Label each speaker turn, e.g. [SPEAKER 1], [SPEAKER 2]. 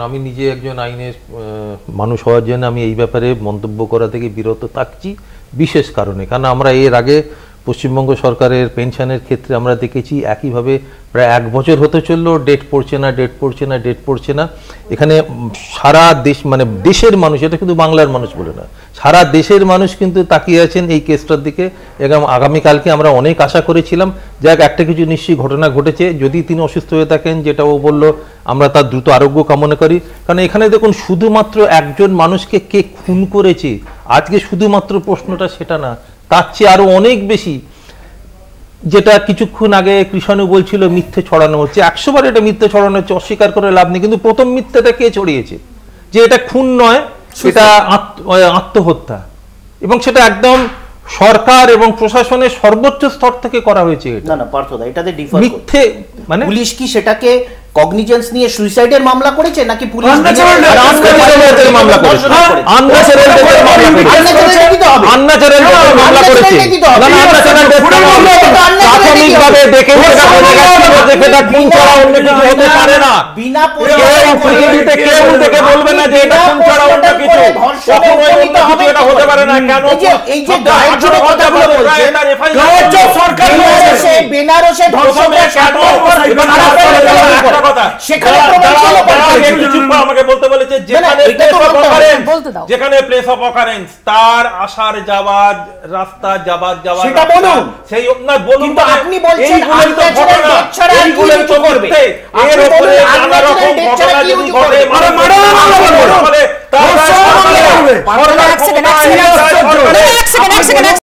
[SPEAKER 1] আমি নিজে একজন আইনের মানুষ হওয়ার জন্য আমি এই ব্যাপারে মন্তব্য করা থেকে বিরত থাকছি বিশেষ কারণে। কারণ আমরা এর আগে পশ্চিমবঙ্গ সরকারের পেনশনের ক্ষেত্রে আমরা দেখেছি একইভাবে প্রায় 1 বছর হতে চললো, ডেট পড়ছে না। এখানে সারা দেশ, মানে দেশের মানুষ, এটা কিন্তু বাংলার মানুষ বলে না, সারা দেশের মানুষ কিন্তু তাকিয়ে আছেন এই কেসটার দিকে। এবং আগামীকালকে আমরা অনেক আশা করেছিলাম যাক একটা কিছু নিশ্চয়ই ঘটনা ঘটেছে। যদি তিনি অসুস্থ হয়ে থাকেন, যেটা ও বললো, আমরা তার দ্রুত আরোগ্য কামনা করি। কারণ এখানে দেখুন শুধুমাত্র একজন মানুষকে কে খুন করেছে আজকে শুধুমাত্র প্রশ্নটা সেটা না, তার চেয়ে আরো অনেক বেশি, যেটা কিছুক্ষণ আগে কৃষাণু বলছিল মিথ্যে ছড়ানো হচ্ছে। 100 বার এটা মিথ্যে ছড়ানো হচ্ছে, অস্বীকার করে লাভ নেই। কিন্তু প্রথম মিথ্যাটা কে ছড়িয়েছে? যে এটা খুন নয়, এটা আত্মহত্যা, এবং সেটা একদম সরকার এবং প্রশাসনের সর্বোচ্চ স্তর থেকে করা হয়েছে।
[SPEAKER 2] না না পার্থদা, এটাতে ডিফার
[SPEAKER 1] মিথ্যে মানে
[SPEAKER 2] পুলিশ কি সেটাকে কগনিজেন্স নিয়ে সুইসাইডের মামলা করেছে নাকি পুলিশ
[SPEAKER 1] মামলা করেছে? মামলা করেছে, প্রাথমিকভাবে দেখে সেটা খুন ছাড়া অন্য কিছু হতে পারে না। বিনা পৃথিবীতে কেউ দেখে বলবে না যে এটা খুন ছাড়া অন্য কিছু, কখনোই অন্য কিছু এটা হতে পারে না। কেন
[SPEAKER 2] এই যে গায়ের কথাগুলো বলছে, সরকার বলেছে বেনারসে ধর্ষণের
[SPEAKER 1] আমাকে বলতে বলেছে যেখানে প্লেস অফ অকারেন্স তার আসার যাওয়ার রাস্তা যাবার
[SPEAKER 2] সেটা বলুন,
[SPEAKER 1] সেই না বলুন,
[SPEAKER 2] আপনি বলছেন এইগুলোই তো করবে, এর উপরে নানা রকম ঘটনা যদি ঘটে মানে